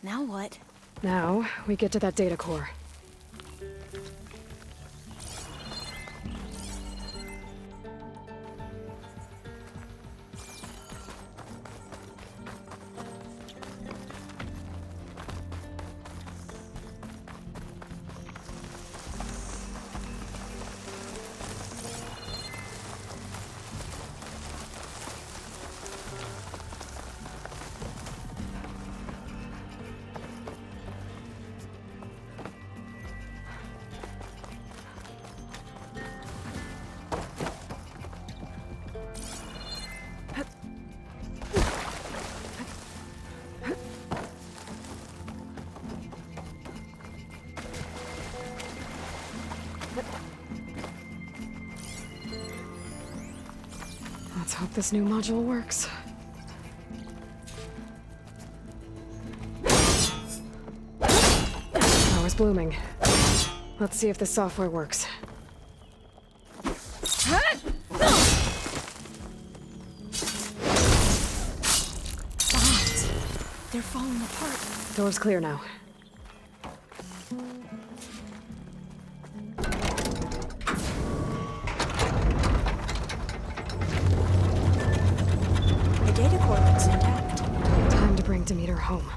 Now what? Now, we get to that data core. Let's hope this new module works. Power's blooming. Let's see if the software works. Bombs. They're falling apart. Door's clear now. The data core looks intact. Time to bring Demeter home.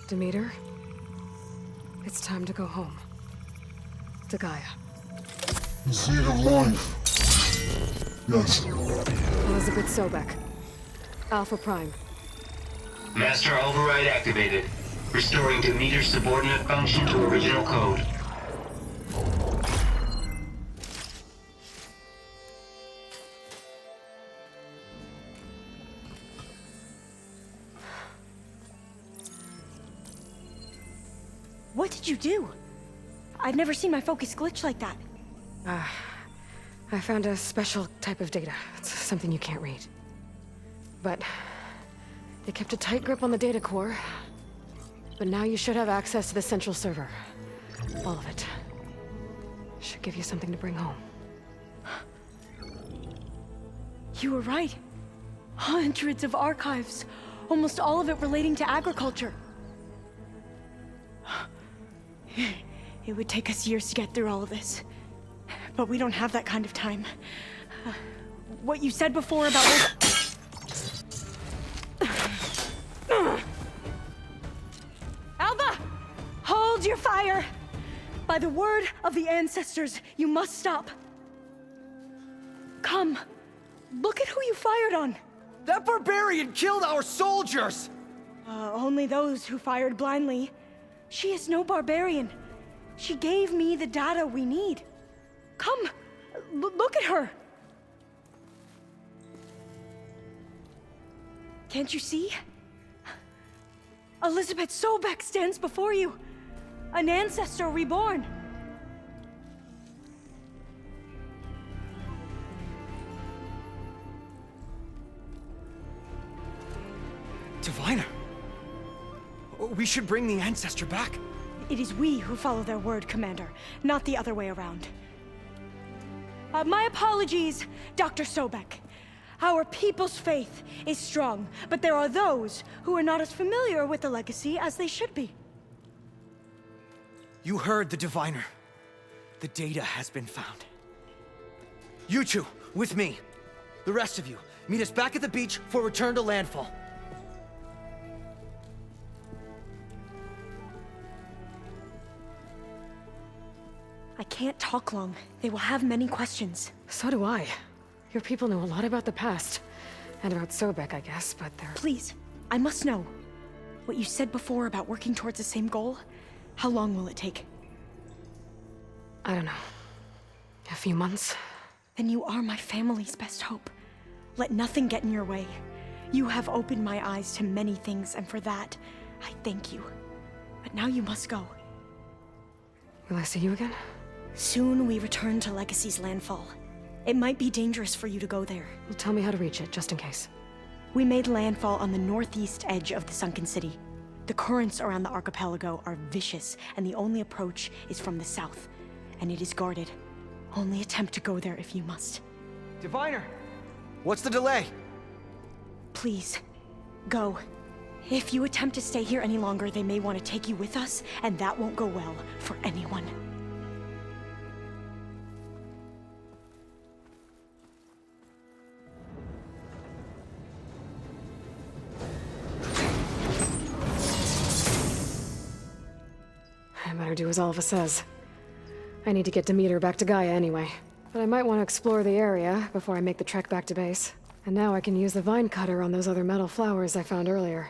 Demeter, it's time to go home. To Gaia. The seed of life. Yes. Elizabeth Sobek. Alpha Prime. Master override activated. Restoring Demeter's subordinate function to original code. What did you do? I've never seen my focus glitch like that. I found a special type of data. It's something you can't read. But it kept a tight grip on the data core. But now you should have access to the central server. All of it. Should give you something to bring home. You were right. Hundreds of archives. Almost all of it relating to agriculture. It would take us years to get through all of this. But we don't have that kind of time. What you said before about... Alba! Hold your fire! By the word of the ancestors, you must stop. Come. Look at who you fired on. That barbarian killed our soldiers! Only those who fired blindly. She is no barbarian. She gave me the data we need. Come, look at her. Can't you see? Elizabeth Sobek stands before you. An ancestor reborn. Diviner. We should bring the ancestor back. It is we who follow their word, Commander, not the other way around. My apologies, Dr. Sobek. Our people's faith is strong, but there are those who are not as familiar with the legacy as they should be. You heard the diviner. The data has been found. You two, with me. The rest of you, meet us back at the beach for return to landfall. I can't talk long. They will have many questions. So do I. Your people know a lot about the past. And about Sobek, I guess, but they're... Please, I must know. What you said before about working towards the same goal, how long will it take? I don't know. A few months? Then you are my family's best hope. Let nothing get in your way. You have opened my eyes to many things, and for that, I thank you. But now you must go. Will I see you again? Soon we return to Legacy's landfall. It might be dangerous for you to go there. Well, tell me how to reach it, just in case. We made landfall on the northeast edge of the sunken city. The currents around the archipelago are vicious, and the only approach is from the south. And it is guarded. Only attempt to go there if you must. Diviner! What's the delay? Please, go. If you attempt to stay here any longer, they may want to take you with us, and that won't go well for anyone. I better do as Alva says. I need to get Demeter back to Gaia anyway. But I might want to explore the area before I make the trek back to base. And now I can use the vine cutter on those other metal flowers I found earlier.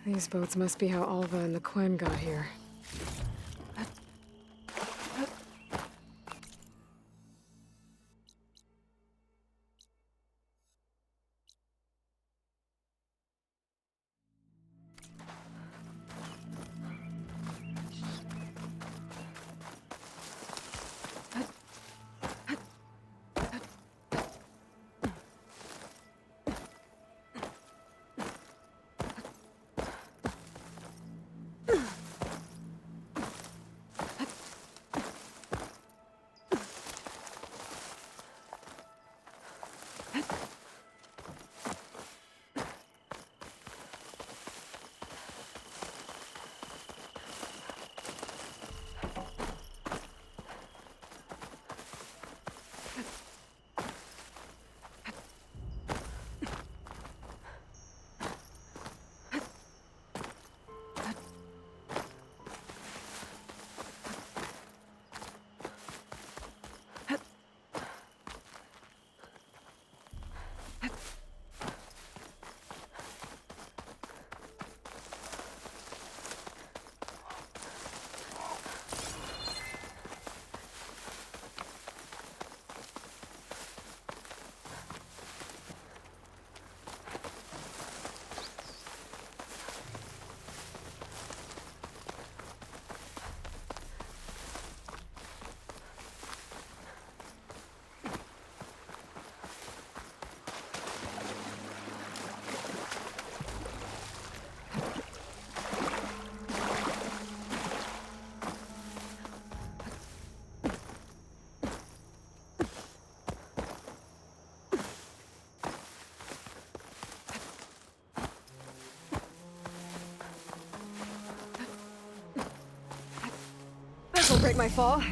These boats must be how Alva and the Quen got here. celebrate my fall.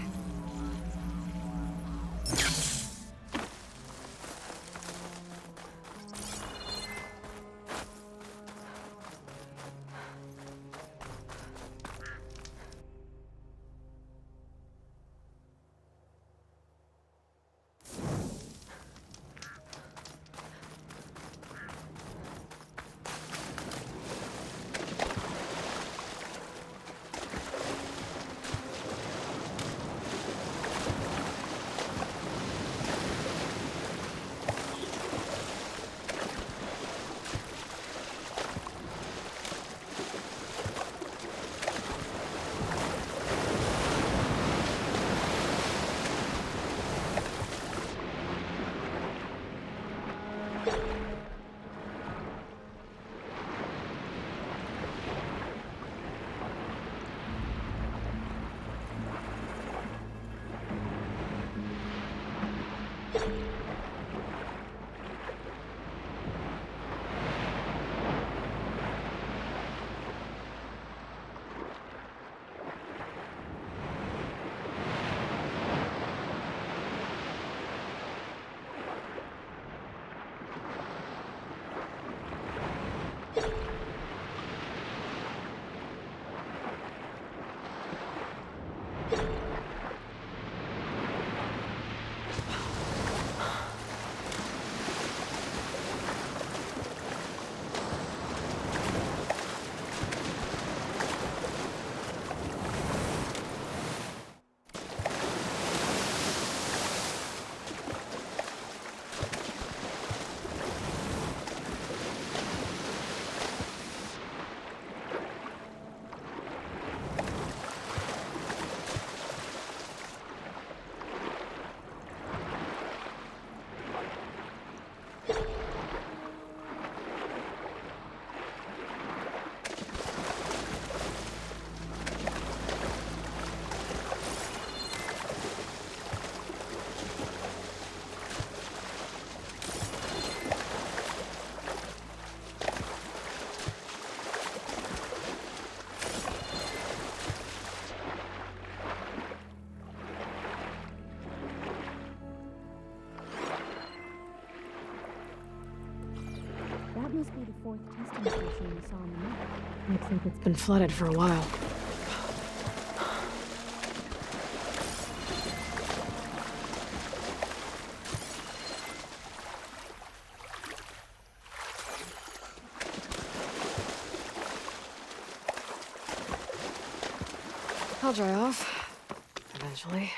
That must be the fourth testing station we saw on the map. Looks like it's been flooded for a while. I'll dry off. Eventually.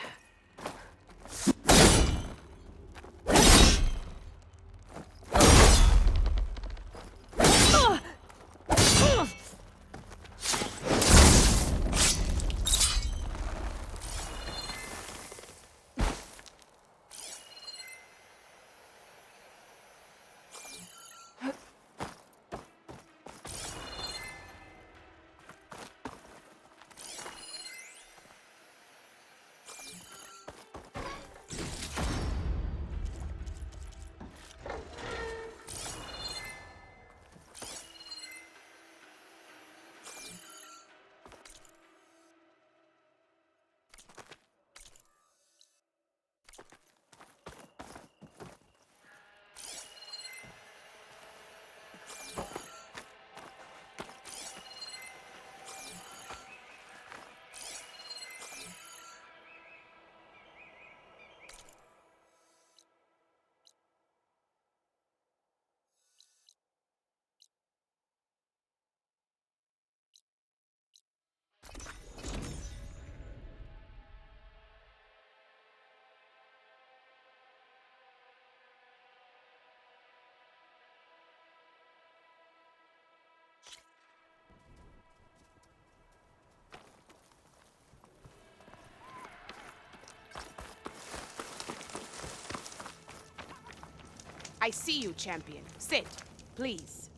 I see you, champion. Sit, please.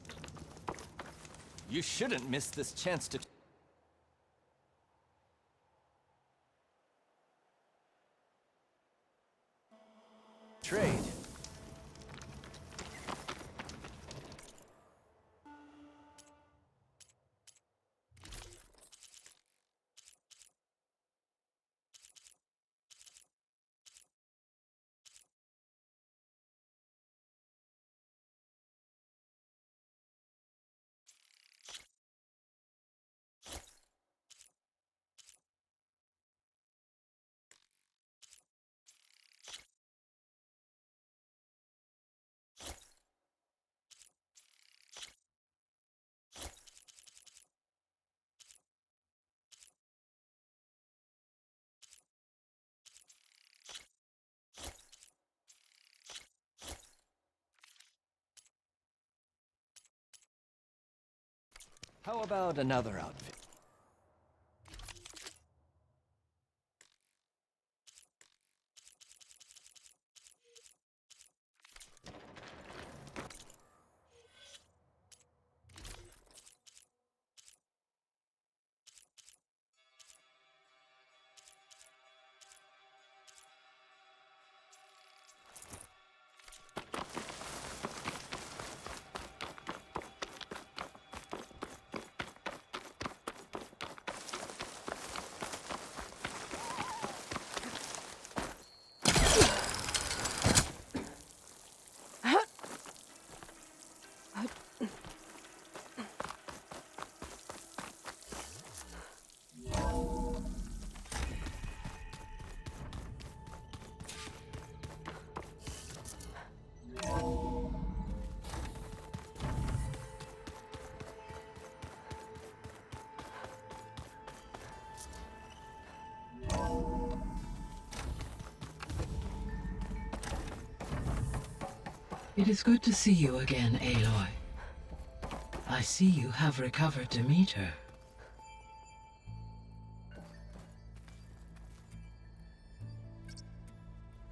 You shouldn't miss this chance to... trade. How about another outfit? It is good to see you again, Aloy. I see you have recovered Demeter.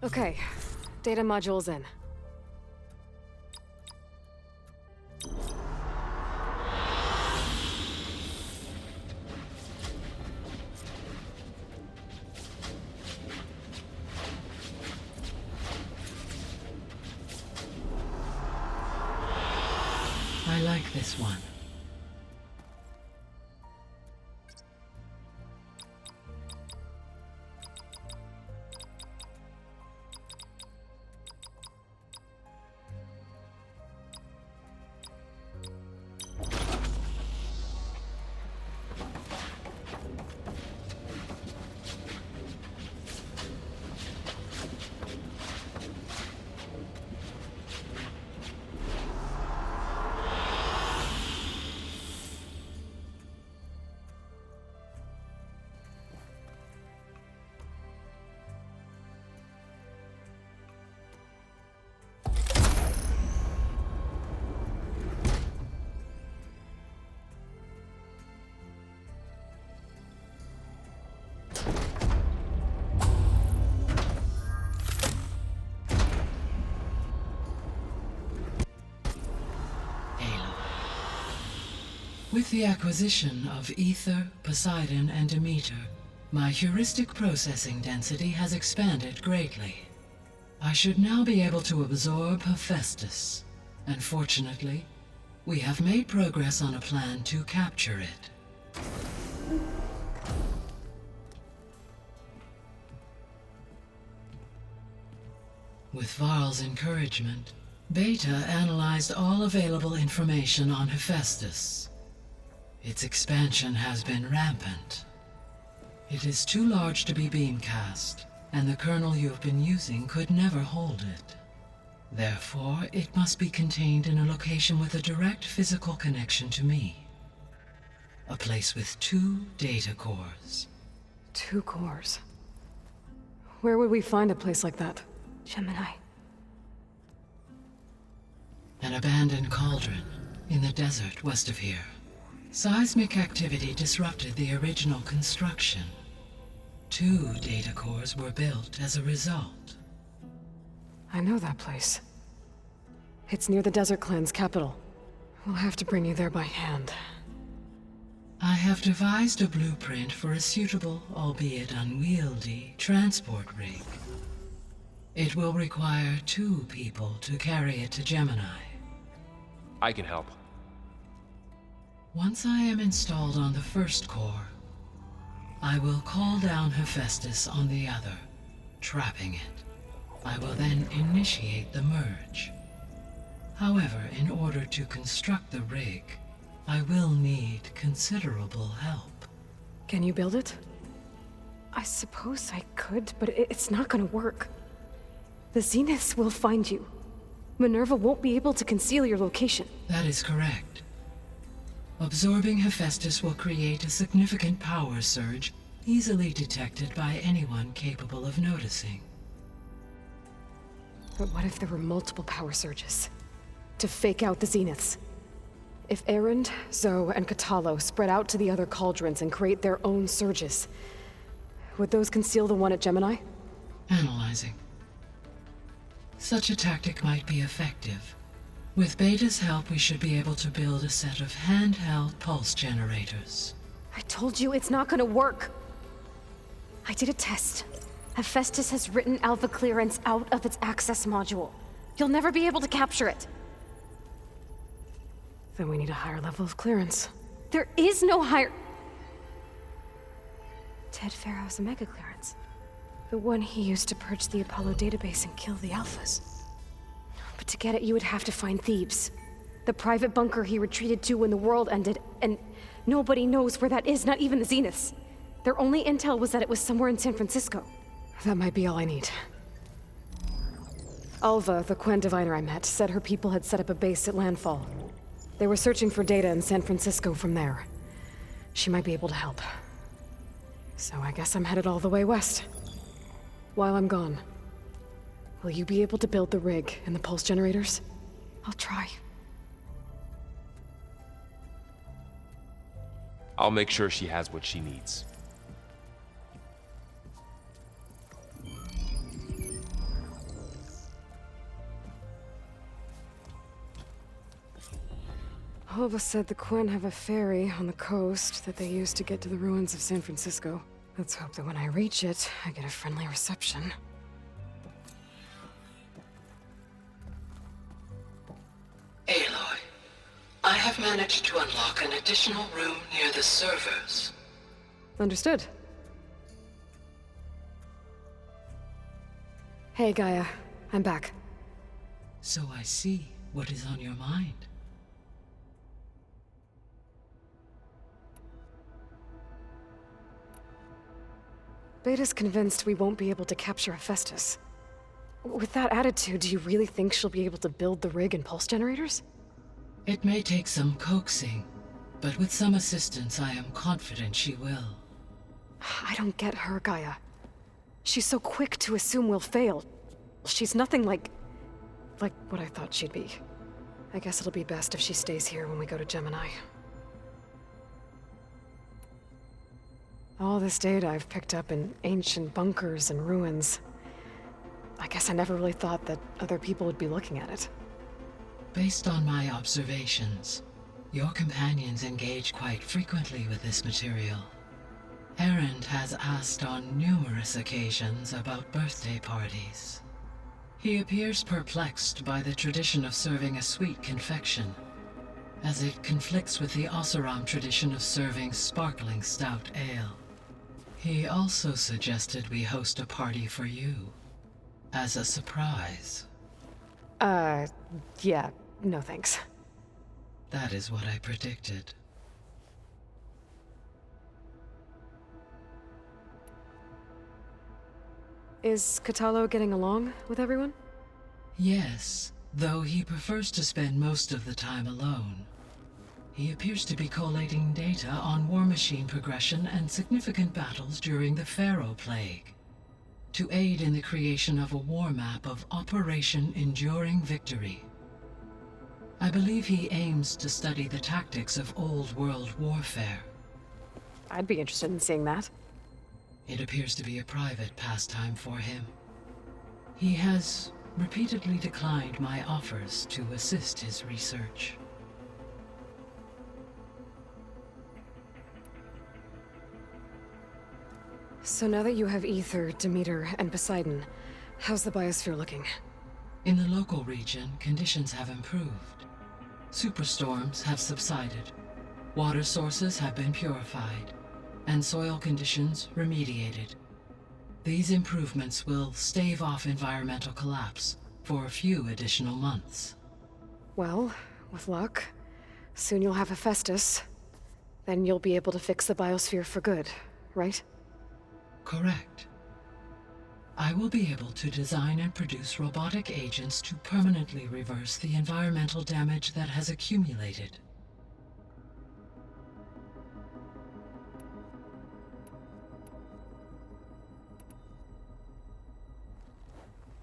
Okay, data module's in. I like this one. With the acquisition of Ether, Poseidon, and Demeter, my heuristic processing density has expanded greatly. I should now be able to absorb Hephaestus, and fortunately, we have made progress on a plan to capture it. With Varl's encouragement, Beta analyzed all available information on Hephaestus. Its expansion has been rampant. It is too large to be beamcast, and the kernel you have been using could never hold it. Therefore, it must be contained in a location with a direct physical connection to me. A place with 2 data cores. 2 cores. Where would we find a place like that? Gemini. An abandoned cauldron in the desert west of here. Seismic activity disrupted the original construction. 2 data cores were built as a result. I know that place. It's near the Desert Clan's capital. We'll have to bring you there by hand. I have devised a blueprint for a suitable, albeit unwieldy, transport rig. It will require 2 people to carry it to Gemini. I can help. Once I am installed on the first core, I will call down Hephaestus on the other, trapping it. I will then initiate the merge. However, in order to construct the rig, I will need considerable help. Can you build it? I suppose I could, but it's not gonna work. The Zeniths will find you. Minerva won't be able to conceal your location. That is correct. Absorbing Hephaestus will create a significant power surge, easily detected by anyone capable of noticing. But what if there were multiple power surges? To fake out the Zeniths? If Erend, Zoe, and Katalo spread out to the other cauldrons and create their own surges, would those conceal the one at Gemini? Analyzing. Such a tactic might be effective. With Beta's help, we should be able to build a set of handheld pulse generators. I told you it's not gonna work. I did a test. Hephaestus has written Alpha clearance out of its access module. You'll never be able to capture it. Then we need a higher level of clearance. There is no higher... Ted Pharaoh's Omega clearance. The one he used to purge the Apollo database and kill the Alphas. But to get it, you would have to find Thebes. The private bunker he retreated to when the world ended, and nobody knows where that is, not even the Zeniths. Their only intel was that it was somewhere in San Francisco. That might be all I need. Alva, the Quen diviner I met, said her people had set up a base at landfall. They were searching for data in San Francisco from there. She might be able to help. So I guess I'm headed all the way west. While I'm gone, will you be able to build the rig and the pulse generators? I'll try. I'll make sure she has what she needs. Alva said the Quen have a ferry on the coast that they use to get to the ruins of San Francisco. Let's hope that when I reach it, I get a friendly reception. Aloy, I have managed to unlock an additional room near the servers. Understood. Hey, Gaia. I'm back. So I see what is on your mind. Beta's convinced we won't be able to capture Hephaestus. With that attitude, do you really think she'll be able to build the rig and pulse generators? It may take some coaxing, but with some assistance, I am confident she will. I don't get her, Gaia. She's so quick to assume we'll fail. She's nothing like what I thought she'd be. I guess it'll be best if she stays here when we go to Gemini. All this data I've picked up in ancient bunkers and ruins. I guess I never really thought that other people would be looking at it. Based on my observations, your companions engage quite frequently with this material. Erend has asked on numerous occasions about birthday parties. He appears perplexed by the tradition of serving a sweet confection, as it conflicts with the Oseram tradition of serving sparkling stout ale. He also suggested we host a party for you, as a surprise. Yeah, no thanks. That is what I predicted. Is Katalo getting along with everyone? Yes, though he prefers to spend most of the time alone. He appears to be collating data on war machine progression and significant battles during the Pharaoh Plague, to aid in the creation of a war map of Operation Enduring Victory. I believe he aims to study the tactics of Old World warfare. I'd be interested in seeing that. It appears to be a private pastime for him. He has repeatedly declined my offers to assist his research. So now that you have Aether, Demeter, and Poseidon, how's the biosphere looking? In the local region, conditions have improved. Superstorms have subsided. Water sources have been purified, and soil conditions remediated. These improvements will stave off environmental collapse for a few additional months. Well, with luck, soon you'll have Hephaestus. Then you'll be able to fix the biosphere for good, right? Correct. I will be able to design and produce robotic agents to permanently reverse the environmental damage that has accumulated.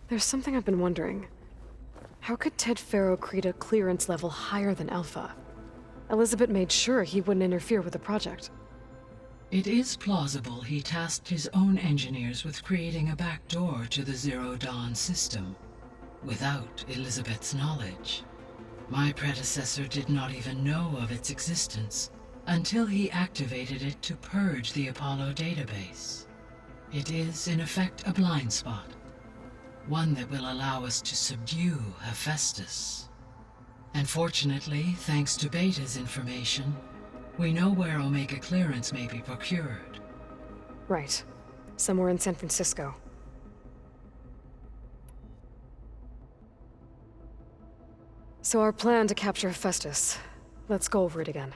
There's something I've been wondering. How could Ted Pharaoh create a clearance level higher than Alpha? Elizabeth made sure he wouldn't interfere with the project. It is plausible he tasked his own engineers with creating a backdoor to the Zero Dawn system, without Elizabeth's knowledge. My predecessor did not even know of its existence until he activated it to purge the Apollo database. It is, in effect, a blind spot, one that will allow us to subdue Hephaestus. And fortunately, thanks to Beta's information, we know where Omega clearance may be procured. Right. Somewhere in San Francisco. So our plan to capture Hephaestus. Let's go over it again.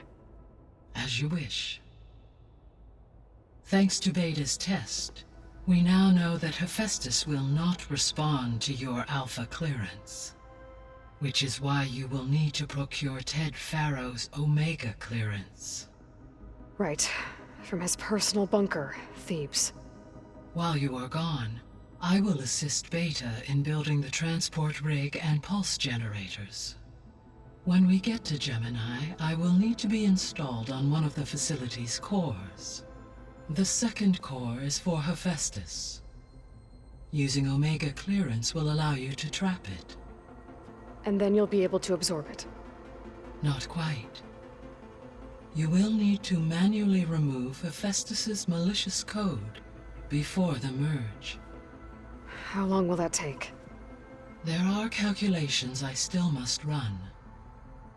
As you wish. Thanks to Beta's test, we now know that Hephaestus will not respond to your Alpha clearance. Which is why you will need to procure Ted Farrow's Omega clearance. Right. From his personal bunker, Thebes. While you are gone, I will assist Beta in building the transport rig and pulse generators. When we get to Gemini, I will need to be installed on one of the facility's cores. The second core is for Hephaestus. Using Omega clearance will allow you to trap it. And then you'll be able to absorb it. Not quite. You will need to manually remove Hephaestus's malicious code before the merge. How long will that take? There are calculations I still must run,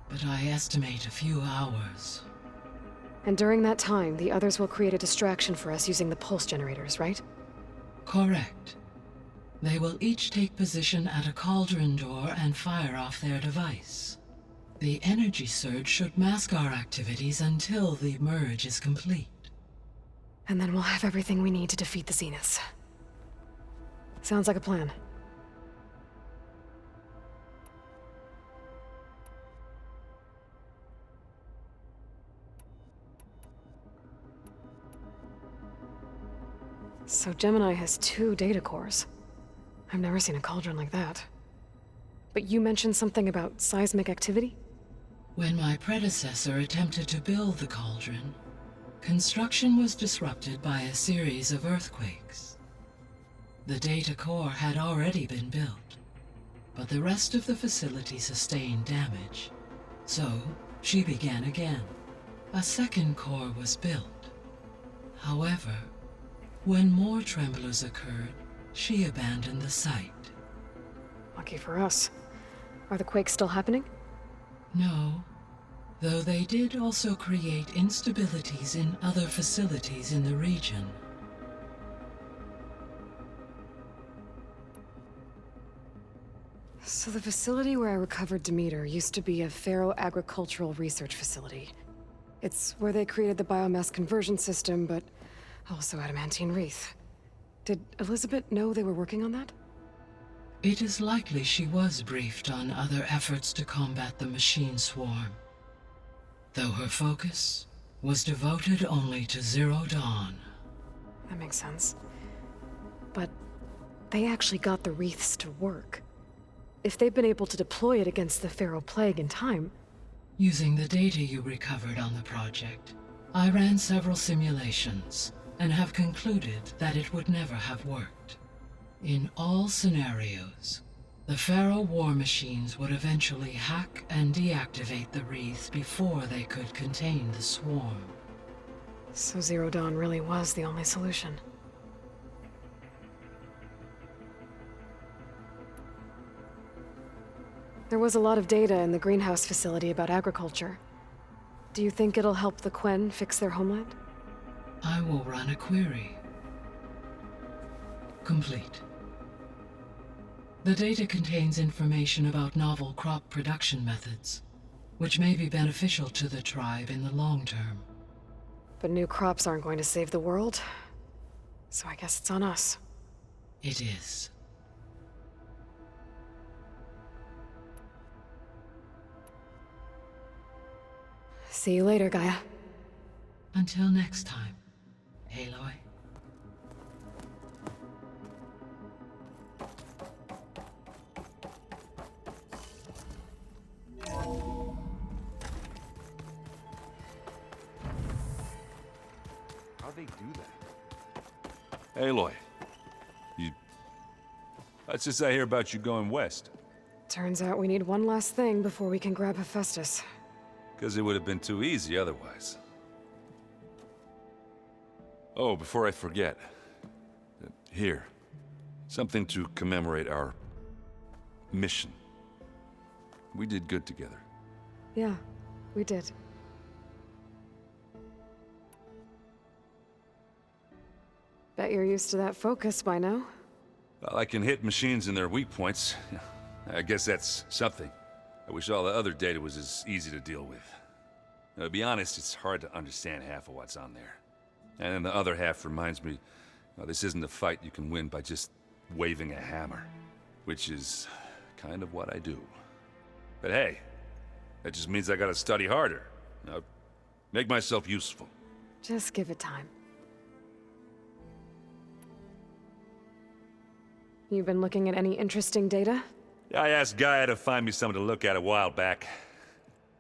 but I estimate a few hours. And during that time, the others will create a distraction for us using the pulse generators, right? Correct. They will each take position at a cauldron door and fire off their device. The energy surge should mask our activities until the merge is complete. And then we'll have everything we need to defeat the Zeniths. Sounds like a plan. So Gemini has 2 data cores. I've never seen a cauldron like that. But you mentioned something about seismic activity? When my predecessor attempted to build the cauldron, construction was disrupted by a series of earthquakes. The data core had already been built, but the rest of the facility sustained damage. So, she began again. A second core was built. However, when more tremblers occurred, she abandoned the site. Lucky for us. Are the quakes still happening? No, though they did also create instabilities in other facilities in the region. So the facility where I recovered Demeter used to be a Pharaoh agricultural research facility. It's where they created the biomass conversion system, but also adamantine wreath. Did Elizabeth know they were working on that? It is likely she was briefed on other efforts to combat the machine swarm, though her focus was devoted only to Zero Dawn. That makes sense. But they actually got the wreaths to work. If they've been able to deploy it against the Pharaoh Plague in time... Using the data you recovered on the project, I ran several simulations and have concluded that it would never have worked. In all scenarios, the Pharaoh war machines would eventually hack and deactivate the wreath before they could contain the swarm. So Zero Dawn really was the only solution. There was a lot of data in the greenhouse facility about agriculture. Do you think it'll help the Quen fix their homeland? I will run a query. Complete. The data contains information about novel crop production methods, which may be beneficial to the tribe in the long term. But new crops aren't going to save the world, so I guess it's on us. It is. See you later, Gaia. Until next time, Aloy. they do that? Aloy, let's just say I hear about you going west. Turns out we need one last thing before we can grab Hephaestus. Because it would have been too easy otherwise. Oh, before I forget. Here. Something to commemorate our mission. We did good together. Yeah, we did. Bet you're used to that focus by now. Well, I can hit machines in their weak points. I guess that's something. I wish all the other data was as easy to deal with. Now, to be honest, it's hard to understand half of what's on there. And then the other half reminds me, this isn't a fight you can win by just waving a hammer. Which is kind of what I do. But hey, that just means I gotta study harder. Make myself useful. Just give it time. You been looking at any interesting data? I asked Gaia to find me something to look at a while back.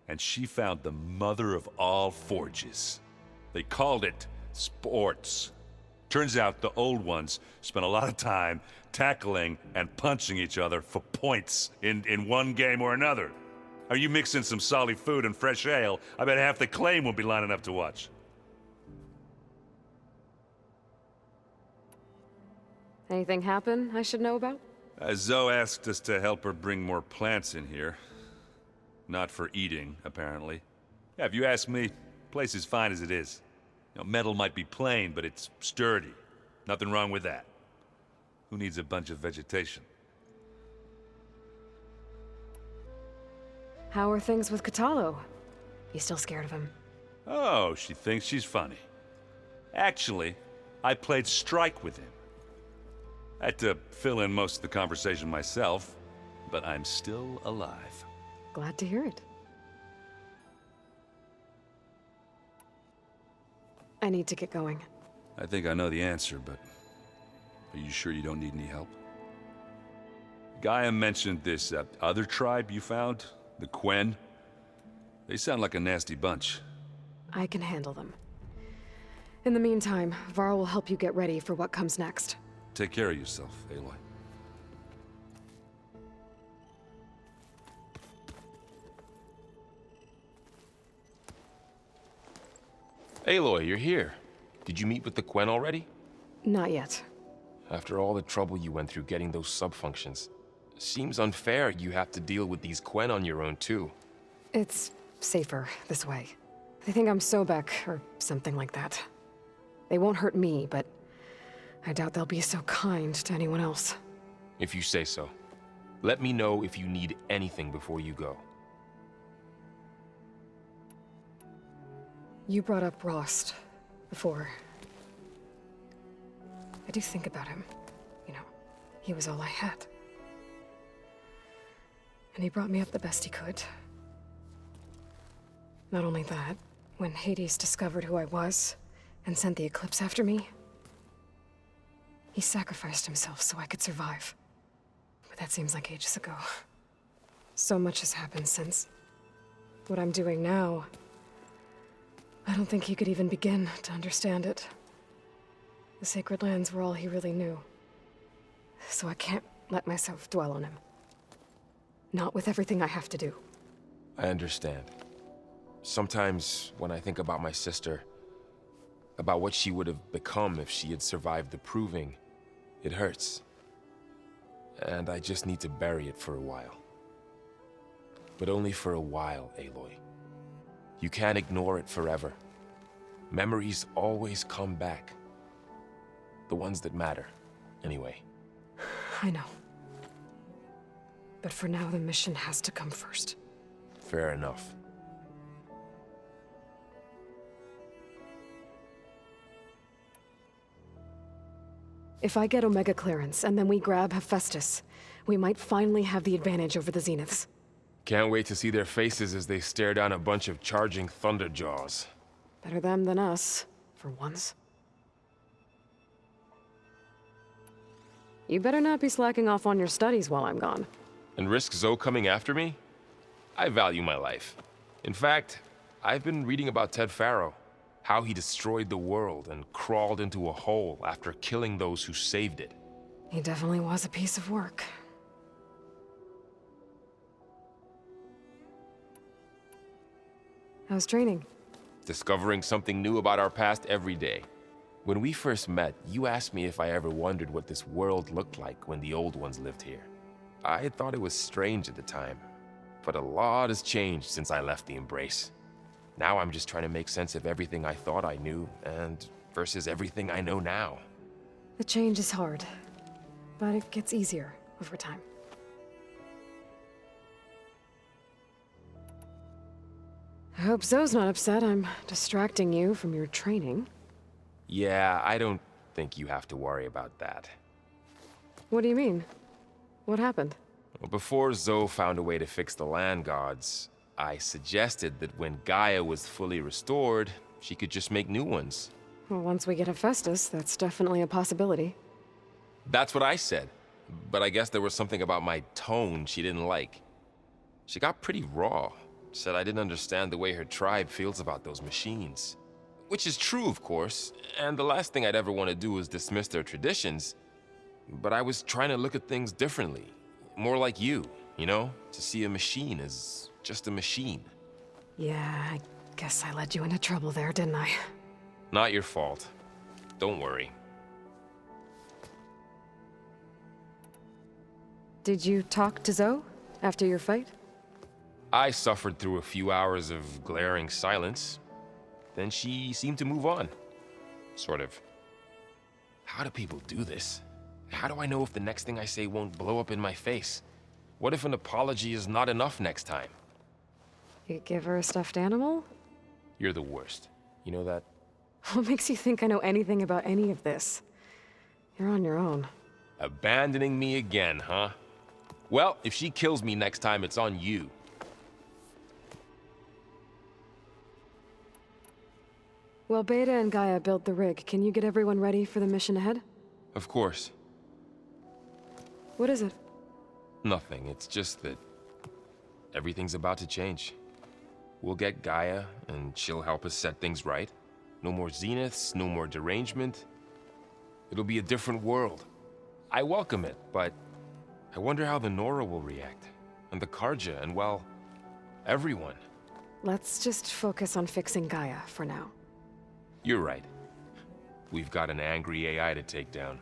And she found the mother of all forges. They called it sports. Turns out the old ones spent a lot of time tackling and punching each other for points in one game or another. Are you mixing some solid food and fresh ale? I bet half the claim will be lining up to watch. Anything happen I should know about? Zoe asked us to help her bring more plants in here. Not for eating, apparently. Yeah, if you ask me, the place is fine as it is. Metal might be plain, but it's sturdy. Nothing wrong with that. Who needs a bunch of vegetation? How are things with Kotallo? You still scared of him? Oh, she thinks she's funny. Actually, I played strike with him. I had to fill in most of the conversation myself, but I'm still alive. Glad to hear it. I need to get going. I think I know the answer, but are you sure you don't need any help? Gaia mentioned this other tribe you found, the Quen. They sound like a nasty bunch. I can handle them. In the meantime, Varl will help you get ready for what comes next. Take care of yourself, Aloy. Aloy, you're here. Did you meet with the Quen already? Not yet. After all the trouble you went through getting those sub-functions, seems unfair you have to deal with these Quen on your own too. It's safer this way. They think I'm Sobek, or something like that. They won't hurt me, but I doubt they'll be so kind to anyone else. If you say so. Let me know if you need anything before you go. You brought up Rost before. I do think about him. You know, he was all I had. And he brought me up the best he could. Not only that, when Hades discovered who I was and sent the Eclipse after me, he sacrificed himself so I could survive. But that seems like ages ago. So much has happened since. What I'm doing now, I don't think he could even begin to understand it. The Sacred Lands were all he really knew. So I can't let myself dwell on him. Not with everything I have to do. I understand. Sometimes, when I think about my sister, about what she would have become if she had survived the Proving, it hurts. And I just need to bury it for a while. But only for a while, Aloy. You can't ignore it forever. Memories always come back. The ones that matter, anyway. I know. But for now, the mission has to come first. Fair enough. If I get Omega clearance, and then we grab Hephaestus, we might finally have the advantage over the Zeniths. Can't wait to see their faces as they stare down a bunch of charging Thunderjaws. Better them than us, for once. You better not be slacking off on your studies while I'm gone. And risk Zoe coming after me? I value my life. In fact, I've been reading about Ted Faro. How he destroyed the world and crawled into a hole after killing those who saved it. He definitely was a piece of work. How's training? Discovering something new about our past every day. When we first met, you asked me if I ever wondered what this world looked like when the old ones lived here. I thought it was strange at the time, but a lot has changed since I left the Embrace. Now I'm just trying to make sense of everything I thought I knew and versus everything I know now. The change is hard, but it gets easier over time. I hope Zoe's not upset I'm distracting you from your training. Yeah, I don't think you have to worry about that. What do you mean? What happened? Well, before Zoe found a way to fix the land gods, I suggested that when Gaia was fully restored, she could just make new ones. Well, once we get Hephaestus, that's definitely a possibility. That's what I said, but I guess there was something about my tone she didn't like. She got pretty raw, said I didn't understand the way her tribe feels about those machines. Which is true, of course, and the last thing I'd ever want to do is dismiss their traditions. But I was trying to look at things differently. More like you know? To see a machine as just a machine. Yeah, I guess I led you into trouble there, didn't I? Not your fault. Don't worry. Did you talk to Zoe after your fight? I suffered through a few hours of glaring silence. Then she seemed to move on. Sort of. How do people do this? How do I know if the next thing I say won't blow up in my face? What if an apology is not enough next time? You give her a stuffed animal? You're the worst. You know that? What makes you think I know anything about any of this? You're on your own. Abandoning me again, huh? Well, if she kills me next time, it's on you. Well, Beta and Gaia built the rig. Can you get everyone ready for the mission ahead? Of course. What is it? Nothing. It's just that everything's about to change. We'll get Gaia, and she'll help us set things right. No more Zeniths, no more derangement. It'll be a different world. I welcome it, but I wonder how the Nora will react. And the Karja, and well, everyone. Let's just focus on fixing Gaia for now. You're right. We've got an angry AI to take down.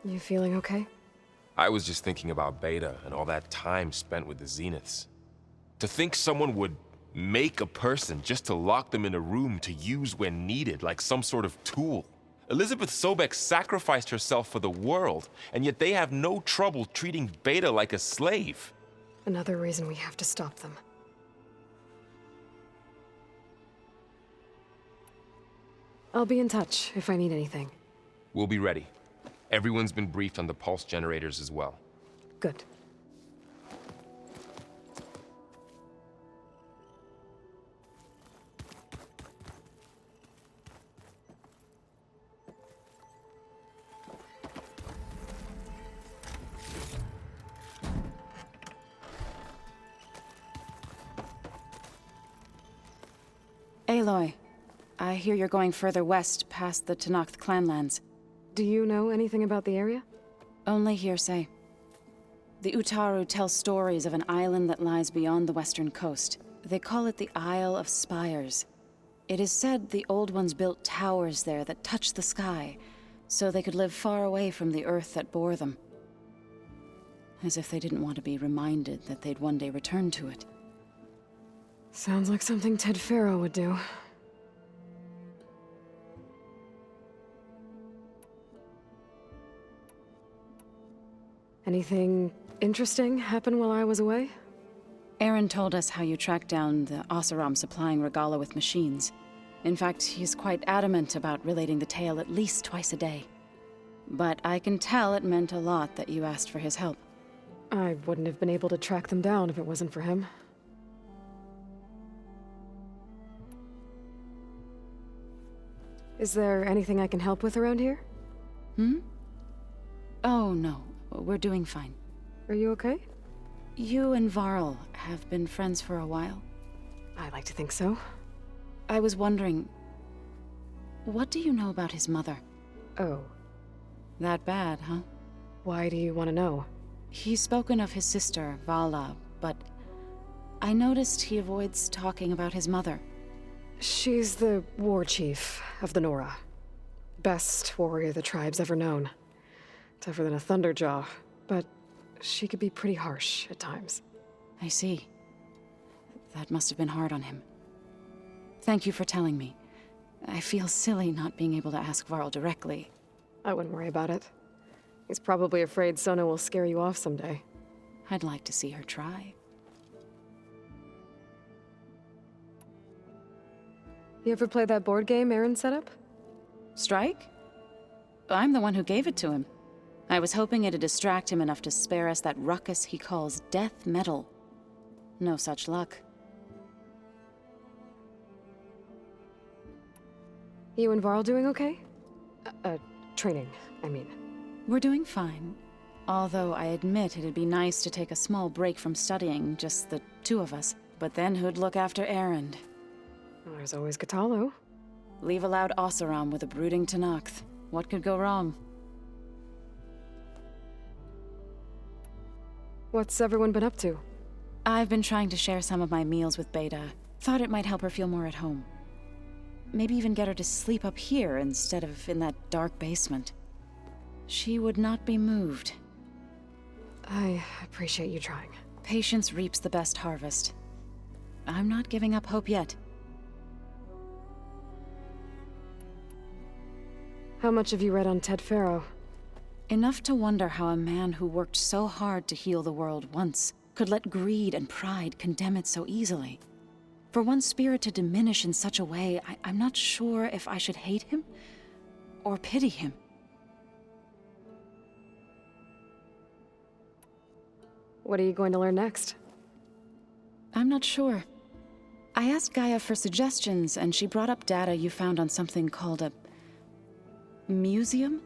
You feeling okay? I was just thinking about Beta and all that time spent with the Zeniths. To think someone would make a person just to lock them in a room to use when needed, like some sort of tool. Elizabeth Sobek sacrificed herself for the world, and yet they have no trouble treating Beta like a slave. Another reason we have to stop them. I'll be in touch if I need anything. We'll be ready. Everyone's been briefed on the pulse generators as well. Good. Aloy, I hear you're going further west past the Tenakth clanlands. Do you know anything about the area? Only hearsay. The Utaru tell stories of an island that lies beyond the western coast. They call it the Isle of Spires. It is said the Old Ones built towers there that touch the sky, so they could live far away from the earth that bore them. As if they didn't want to be reminded that they'd one day return to it. Sounds like something Ted Faro would do. Anything interesting happen while I was away? Aaron told us how you tracked down the Oseram supplying Regala with machines. In fact, he's quite adamant about relating the tale at least twice a day. But I can tell it meant a lot that you asked for his help. I wouldn't have been able to track them down if it wasn't for him. Is there anything I can help with around here? Oh, no. We're doing fine. Are you okay? You and Varl have been friends for a while. I like to think so. I was wondering, what do you know about his mother? Oh. That bad, huh? Why do you want to know? He's spoken of his sister, Vala, but I noticed he avoids talking about his mother. She's the war chief of the Nora. Best warrior the tribe's ever known. Tougher than a Thunderjaw, but she could be pretty harsh at times. I see. That must have been hard on him. Thank you for telling me. I feel silly not being able to ask Varl directly. I wouldn't worry about it. He's probably afraid Sona will scare you off someday. I'd like to see her try. You ever play that board game Aaron set up? Strike? I'm the one who gave it to him. I was hoping it'd distract him enough to spare us that ruckus he calls death metal. No such luck. You and Varl doing okay? Training, I mean. We're doing fine. Although I admit it'd be nice to take a small break from studying, just the two of us. But then who'd look after Erend? Well, there's always Katalo. Leave a loud Oseram with a brooding Tenakth. What could go wrong? What's everyone been up to? I've been trying to share some of my meals with Beta. Thought it might help her feel more at home. Maybe even get her to sleep up here instead of in that dark basement. She would not be moved. I appreciate you trying. Patience reaps the best harvest. I'm not giving up hope yet. How much have you read on Ted Faro? Enough to wonder how a man who worked so hard to heal the world once could let greed and pride condemn it so easily. For one spirit to diminish in such a way, I'm not sure if I should hate him or pity him. What are you going to learn next? I'm not sure. I asked Gaia for suggestions, and she brought up data you found on something called a museum?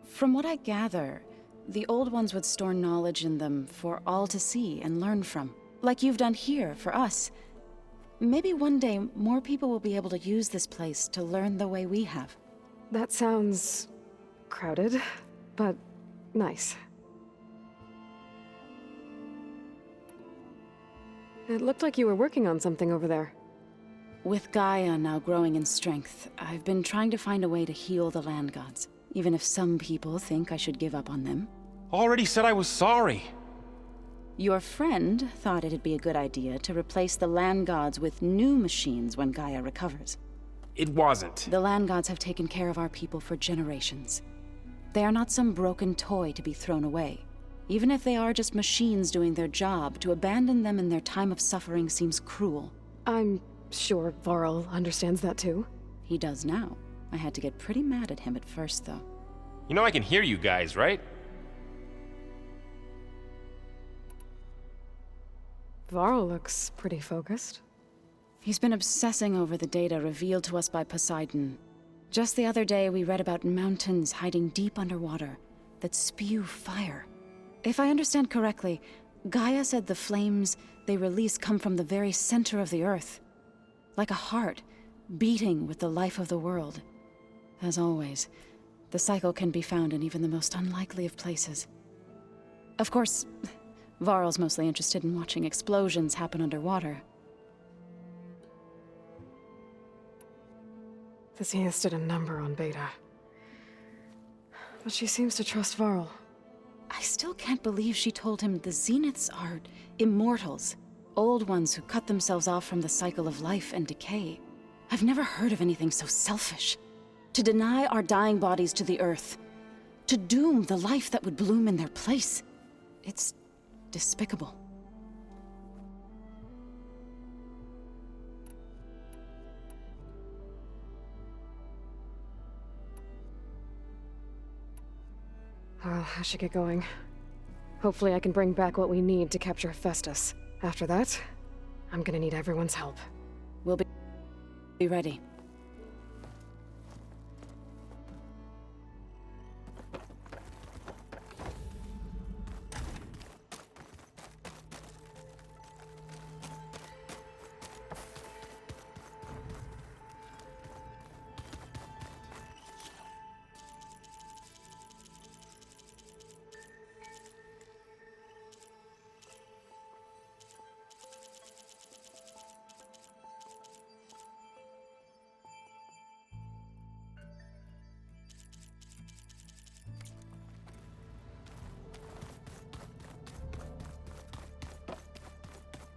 From what I gather, the old ones would store knowledge in them for all to see and learn from. Like you've done here, for us. Maybe one day, more people will be able to use this place to learn the way we have. That sounds... crowded, but nice. It looked like you were working on something over there. With Gaia now growing in strength, I've been trying to find a way to heal the land gods, even if some people think I should give up on them. Already said I was sorry. Your friend thought it'd be a good idea to replace the land gods with new machines when Gaia recovers. It wasn't. The land gods have taken care of our people for generations. They are not some broken toy to be thrown away. Even if they are just machines doing their job, to abandon them in their time of suffering seems cruel. I'm sure Varl understands that too. He does now. I had to get pretty mad at him at first, though. You know I can hear you guys, right? Varl looks pretty focused. He's been obsessing over the data revealed to us by Poseidon. Just the other day, we read about mountains hiding deep underwater that spew fire. If I understand correctly, Gaia said the flames they release come from the very center of the Earth. Like a heart, beating with the life of the world. As always, the cycle can be found in even the most unlikely of places. Of course, Varl's mostly interested in watching explosions happen underwater. The Zeniths did a number on Beta. But she seems to trust Varl. I still can't believe she told him the Zeniths are immortals. Old ones who cut themselves off from the cycle of life and decay. I've never heard of anything so selfish. To deny our dying bodies to the Earth. To doom the life that would bloom in their place. It's despicable. Well, I should get going. Hopefully I can bring back what we need to capture Hephaestus. After that, I'm gonna need everyone's help. We'll be ready.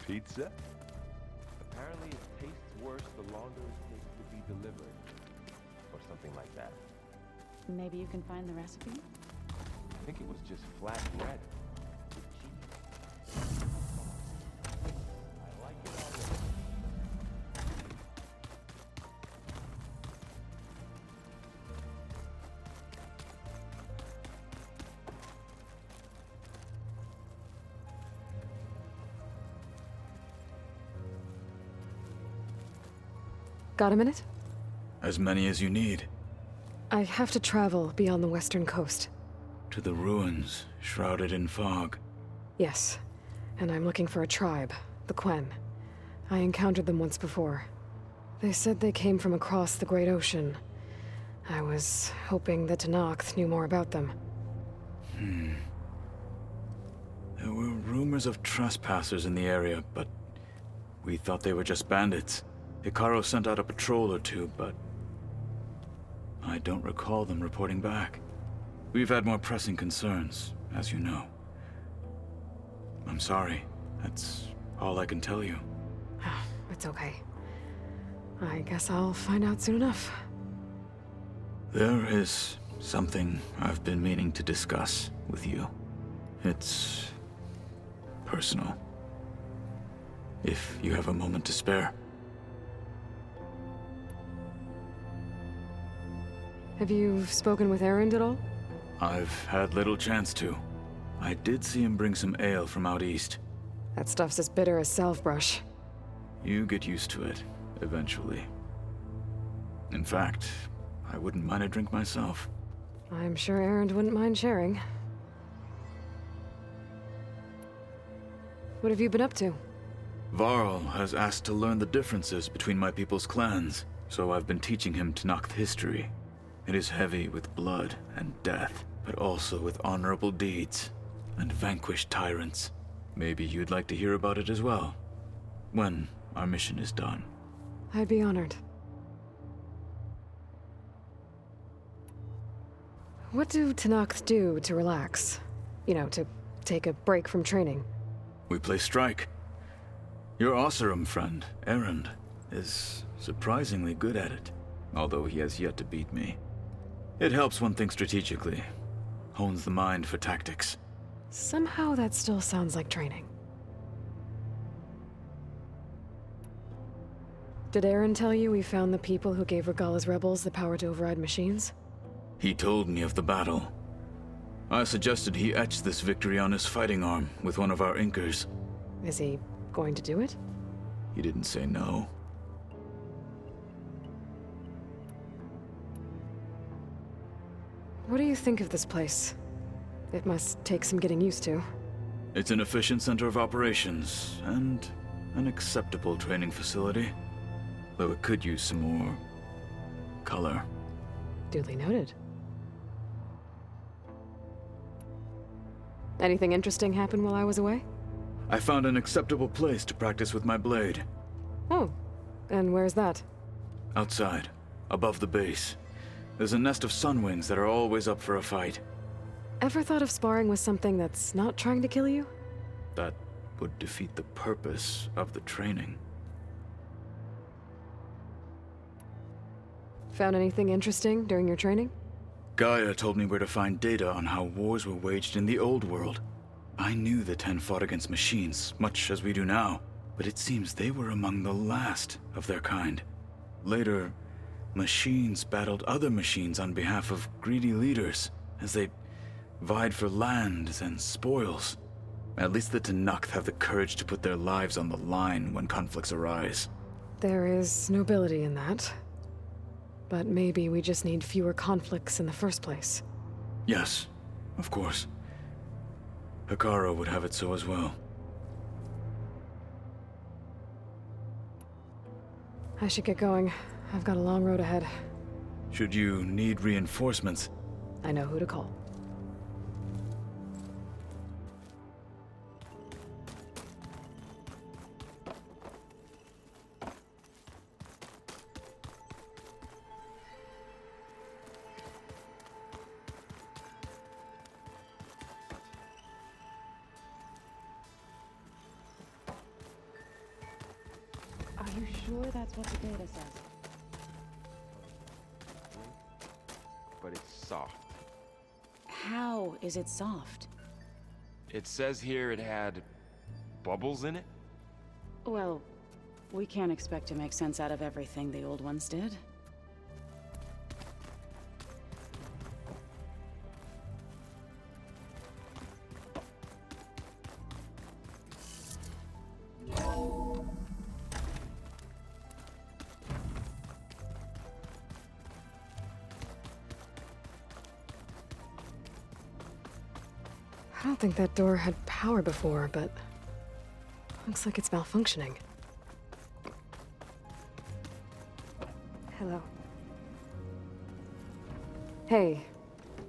pizza? Apparently it tastes worse the longer it takes to be delivered. Or something like that. Maybe you can find the recipe? I think it was just flat bread with cheese. I like it already. Got a minute? As many as you need. I have to travel beyond the western coast. To the ruins, shrouded in fog. Yes, and I'm looking for a tribe, the Quen. I encountered them once before. They said they came from across the Great Ocean. I was hoping that Tenakth knew more about them. There were rumors of trespassers in the area, but we thought they were just bandits. Hekarro sent out a patrol or two, but I don't recall them reporting back. We've had more pressing concerns, as you know. I'm sorry. That's all I can tell you. It's okay. I guess I'll find out soon enough. There is something I've been meaning to discuss with you. It's personal. If you have a moment to spare. Have you spoken with Erend at all? I've had little chance to. I did see him bring some ale from out east. That stuff's as bitter as salvebrush. You get used to it, eventually. In fact, I wouldn't mind a drink myself. I'm sure Erend wouldn't mind sharing. What have you been up to? Varl has asked to learn the differences between my people's clans, so I've been teaching him Tenakth history. It is heavy with blood and death, but also with honorable deeds and vanquished tyrants. Maybe you'd like to hear about it as well, when our mission is done. I'd be honored. What do Tenakth do to relax? You know, to take a break from training? We play strike. Your Oseram friend, Erend, is surprisingly good at it, although he has yet to beat me. It helps one think strategically, hones the mind for tactics. Somehow that still sounds like training. Did Erend tell you we found the people who gave Regalla's rebels the power to override machines? He told me of the battle. I suggested he etch this victory on his fighting arm with one of our inkers. Is he going to do it? He didn't say no. What do you think of this place? It must take some getting used to. It's an efficient center of operations, and an acceptable training facility. Though it could use some more color. Duly noted. Anything interesting happen while I was away? I found an acceptable place to practice with my blade. Oh, and where's that? Outside, above the base. There's a nest of sunwings that are always up for a fight. Ever thought of sparring with something that's not trying to kill you? That would defeat the purpose of the training. Found anything interesting during your training? Gaia told me where to find data on how wars were waged in the old world. I knew the Ten fought against machines, much as we do now, but it seems they were among the last of their kind. Later, machines battled other machines on behalf of greedy leaders, as they vied for lands and spoils. At least the Tenakth have the courage to put their lives on the line when conflicts arise. There is nobility in that. But maybe we just need fewer conflicts in the first place. Yes, of course. Hekarro would have it so as well. I should get going. I've got a long road ahead. Should you need reinforcements, I know who to call. sure that's what the data says? But it's soft. How is it soft? It says here it had bubbles in it? Well, we can't expect to make sense out of everything the old ones did. I don't think that door had power before, but looks like it's malfunctioning. Hello. Hey,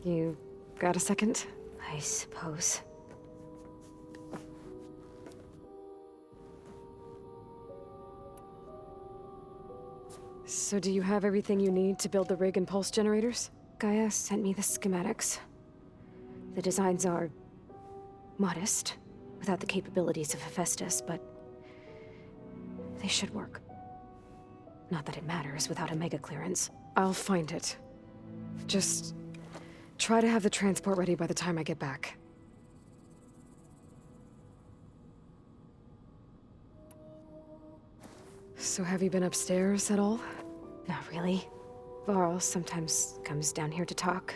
you got a second? I suppose. So do you have everything you need to build the rig and pulse generators? Gaia sent me the schematics. The designs are modest, without the capabilities of Hephaestus, but they should work. Not that it matters without a mega clearance. I'll find it. Just try to have the transport ready by the time I get back. So have you been upstairs at all? Not really. Varl sometimes comes down here to talk.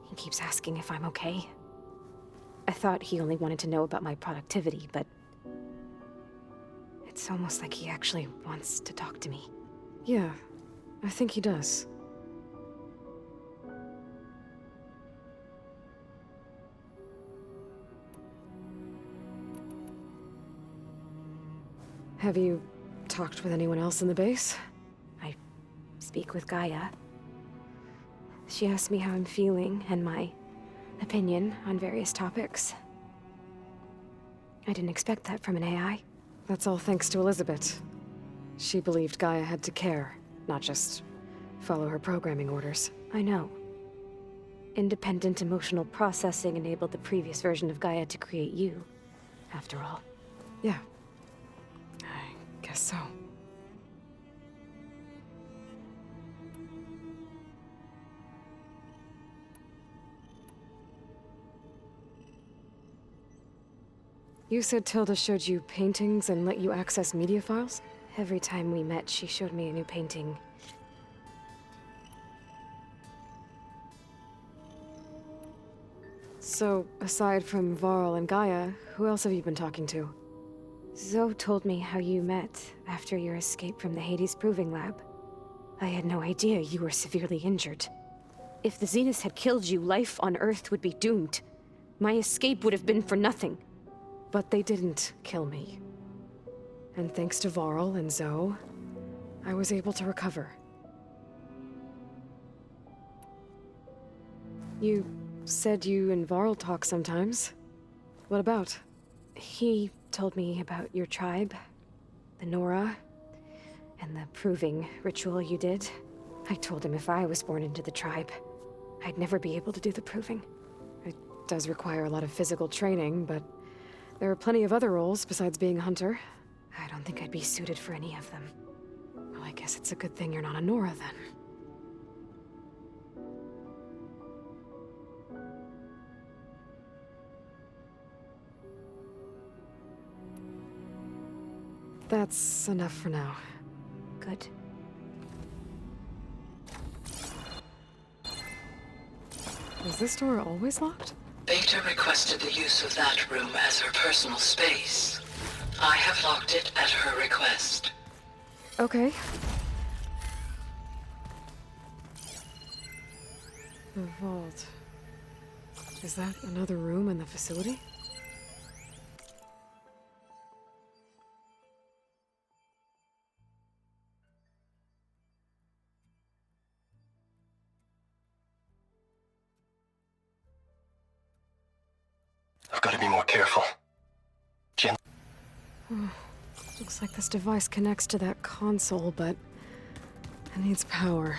He keeps asking if I'm okay. I thought he only wanted to know about my productivity, but it's almost like he actually wants to talk to me. Yeah, I think he does. Have you talked with anyone else in the base? I speak with Gaia. She asked me how I'm feeling and my opinion on various topics. I didn't expect that from an AI. That's all thanks to Elizabeth. She believed Gaia had to care, not just follow her programming orders. I know. Independent emotional processing enabled the previous version of Gaia to create you, after all. Yeah. I guess so. You said Tilda showed you paintings and let you access media files? Every time we met, she showed me a new painting. So, aside from Varl and Gaia, who else have you been talking to? Zoe told me how you met after your escape from the Hades Proving Lab. I had no idea you were severely injured. If the Zeniths had killed you, life on Earth would be doomed. My escape would have been for nothing. But they didn't kill me. And thanks to Varl and Zoe, I was able to recover. You said you and Varl talk sometimes. What about? He told me about your tribe, the Nora, and the proving ritual you did. I told him if I was born into the tribe, I'd never be able to do the proving. It does require a lot of physical training, but there are plenty of other roles besides being a hunter. I don't think I'd be suited for any of them. Well, I guess it's a good thing you're not a Nora, then. That's enough for now. Good. Was this door always locked? Beta requested the use of that room as her personal space. I have locked it at her request. Okay. The vault. Is that another room in the facility? I've got to be more careful. Oh, looks like this device connects to that console, but it needs power.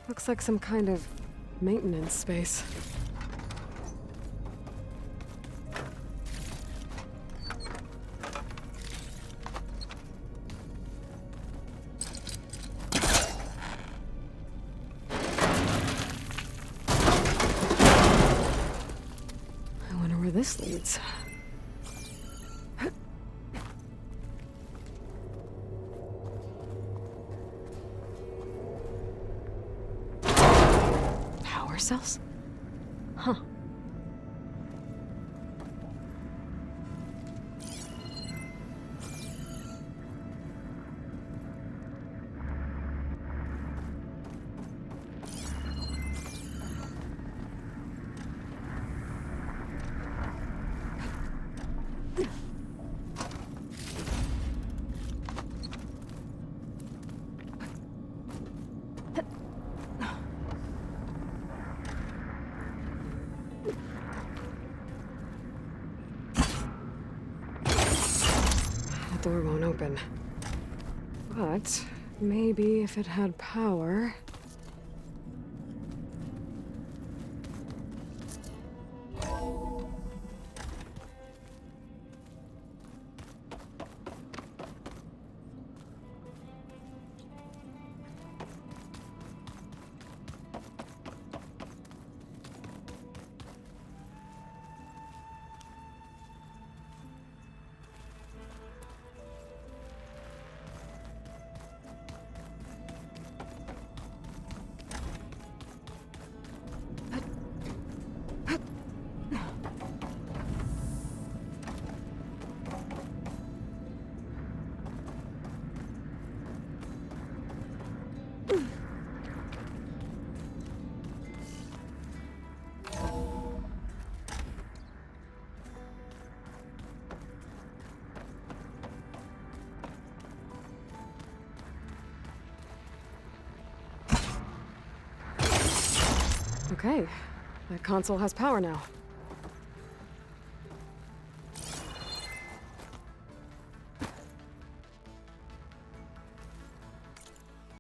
Looks like some kind of maintenance space. I wonder where this leads. Power cells? Huh. The door won't open. But maybe if it had power... Okay, that console has power now.